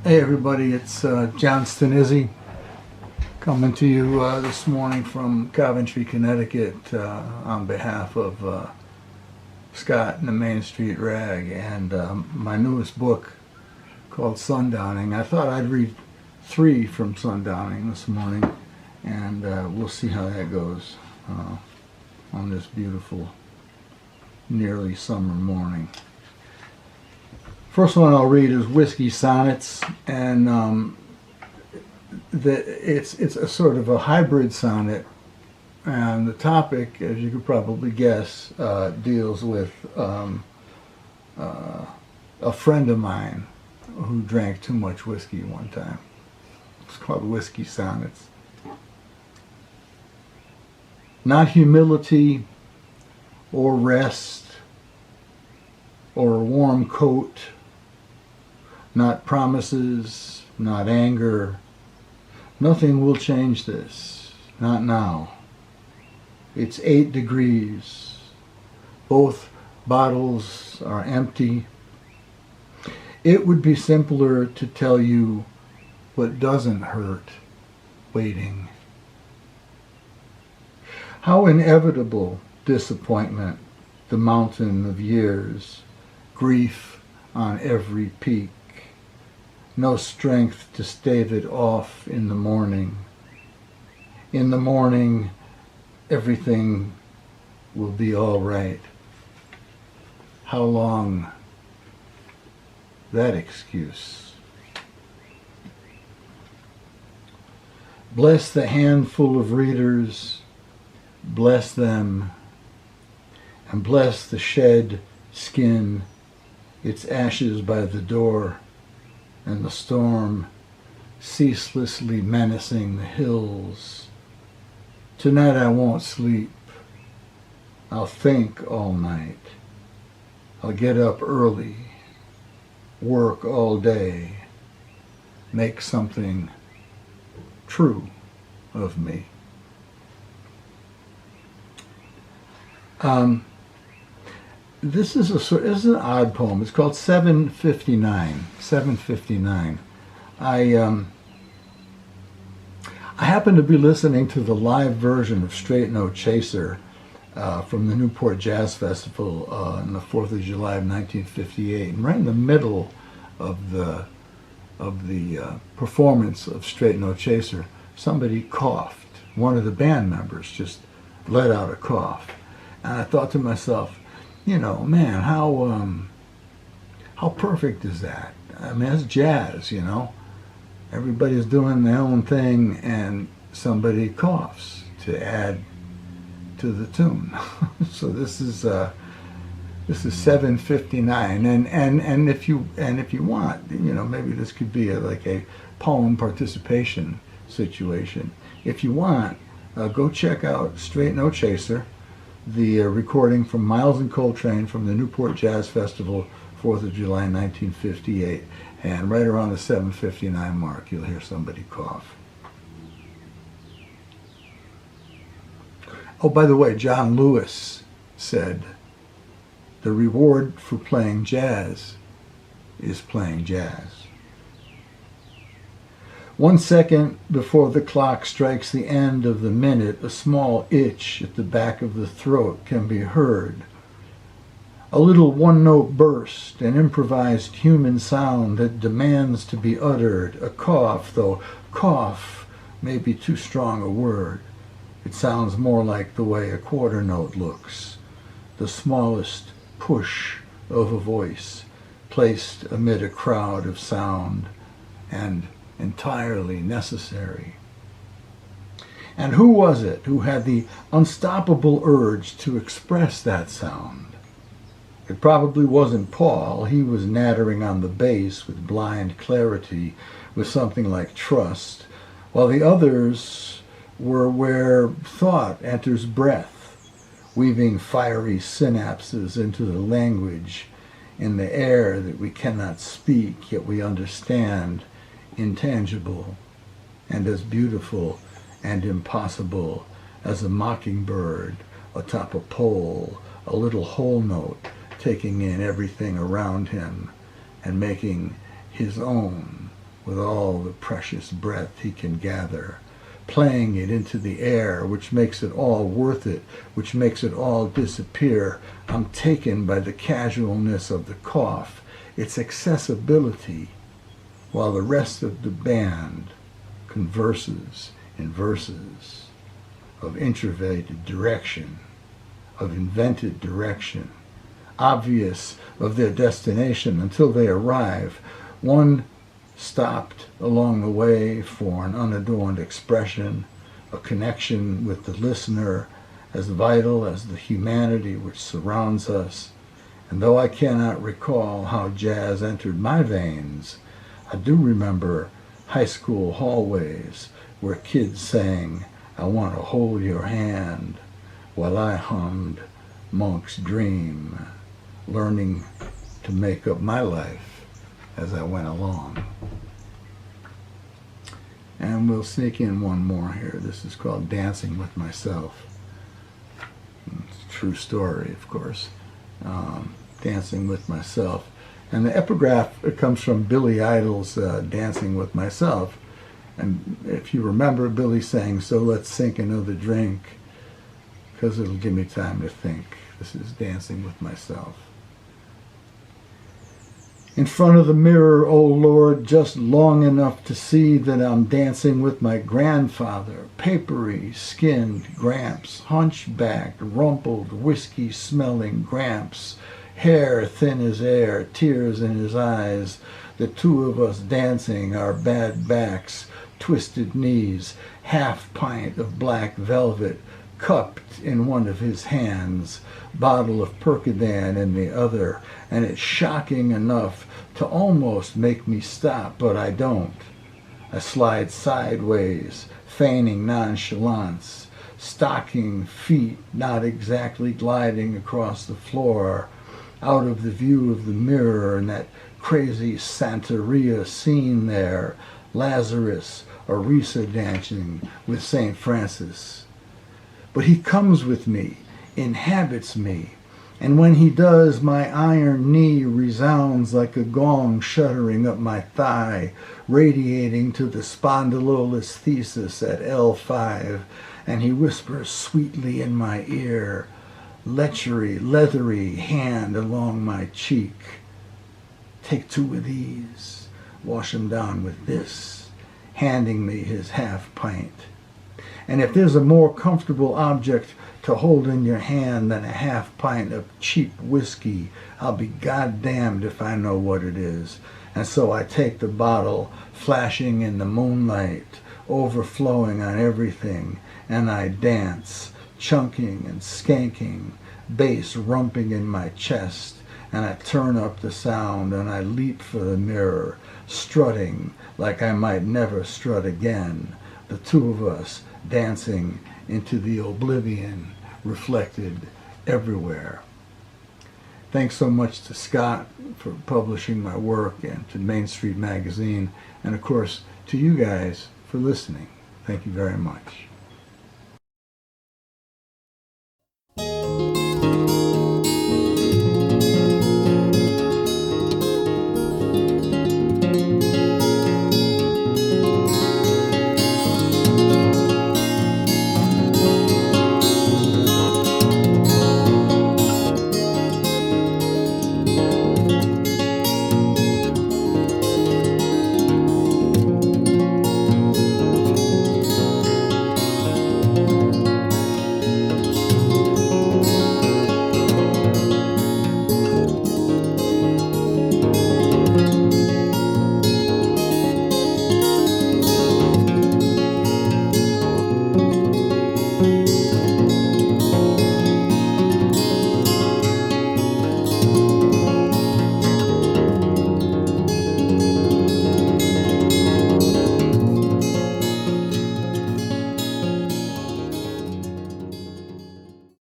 Hey everybody, it's John Stanizzi coming to you this morning from Coventry, Connecticut on behalf of Scott and the Main Street Rag and my newest book called Sundowning. I thought I'd read 3 from Sundowning this morning, and we'll see how that goes on this beautiful, nearly summer morning. First one I'll read is Whiskey Sonnets, and it's a sort of a hybrid sonnet, and the topic, as you could probably guess, deals with a friend of mine who drank too much whiskey one time. It's called Whiskey Sonnets. Not humility or rest or a warm coat, not promises, not anger. Nothing will change this, not now. It's 8 degrees. Both bottles are empty. It would be simpler to tell you what doesn't hurt waiting. How inevitable disappointment, the mountain of years, grief on every peak. No strength to stave it off in the morning. In the morning, everything will be all right. How long? That excuse. Bless the handful of readers, bless them, and bless the shed skin, its ashes by the door, and the storm ceaselessly menacing the hills. Tonight I won't sleep. I'll think all night. I'll get up early, work all day, make something true of me. This is an odd poem. It's called 759. 759. I happened to be listening to the live version of Straight No Chaser from the Newport Jazz Festival on the 4th of July of 1958. And right in the middle of the performance of Straight No Chaser, somebody coughed. One of the band members just let out a cough. And I thought to myself, you know, man, how perfect is that? I mean, it's jazz, you know. Everybody's doing their own thing, and somebody coughs to add to the tune. So this is 759, and if you want, you know, maybe this could be like a poem participation situation. If you want, go check out Straight No Chaser, the recording from Miles and Coltrane from the Newport Jazz Festival, 4th of July 1958. And right around the 7:59 mark, you'll hear somebody cough. Oh, by the way, John Lewis said, the reward for playing jazz is playing jazz. 1 second before the clock strikes the end of the minute, a small itch at the back of the throat can be heard. A little one-note burst, an improvised human sound that demands to be uttered, a cough, though cough may be too strong a word. It sounds more like the way a quarter note looks, the smallest push of a voice placed amid a crowd of sound, and entirely necessary. And who was it who had the unstoppable urge to express that sound? It probably wasn't Paul. He was nattering on the bass with blind clarity, with something like trust, while the others were where thought enters breath, weaving fiery synapses into the language in the air that we cannot speak, yet we understand, intangible and as beautiful and impossible as a mockingbird atop a pole, a little whole note taking in everything around him and making his own with all the precious breath he can gather, playing it into the air, which makes it all worth it, which makes it all disappear. I'm taken by the casualness of the cough, its accessibility, while the rest of the band converses in verses of introverted direction, of invented direction, obvious of their destination until they arrive. One stopped along the way for an unadorned expression, a connection with the listener as vital as the humanity which surrounds us. And though I cannot recall how jazz entered my veins, I do remember high school hallways where kids sang, "I want to hold your hand," while I hummed Monk's Dream, learning to make up my life as I went along. And we'll sneak in one more here. This is called Dancing with Myself. It's a true story, of course. Dancing with Myself. And the epigraph, it comes from Billy Idol's Dancing with Myself. And if you remember, Billy saying, "So let's sink another drink, because it'll give me time to think." This is Dancing with Myself. In front of the mirror, oh Lord, just long enough to see that I'm dancing with my grandfather, papery, skinned Gramps, hunchbacked, rumpled, whiskey-smelling Gramps, hair thin as air, tears in his eyes, the two of us dancing, our bad backs, twisted knees, half pint of black velvet, cupped in one of his hands, bottle of Percodan in the other, and it's shocking enough to almost make me stop, but I don't. I slide sideways, feigning nonchalance, stocking feet not exactly gliding across the floor, out of the view of the mirror and that crazy Santeria scene there, Lazarus, Orisa dancing with St. Francis. But he comes with me, inhabits me, and when he does, my iron knee resounds like a gong shuddering up my thigh, radiating to the spondylolisthesis at L5, and he whispers sweetly in my ear, lechery, leathery hand along my cheek. "Take two of these, wash 'em down with this," handing me his half pint. And if there's a more comfortable object to hold in your hand than a half pint of cheap whiskey, I'll be goddamned if I know what it is. And so I take the bottle, flashing in the moonlight, overflowing on everything, and I dance, chunking and skanking, bass rumping in my chest, and I turn up the sound and I leap for the mirror, strutting like I might never strut again, the two of us dancing into the oblivion reflected everywhere. Thanks so much to Scott for publishing my work, and to Main Street Magazine, and of course to you guys for listening. Thank you very much.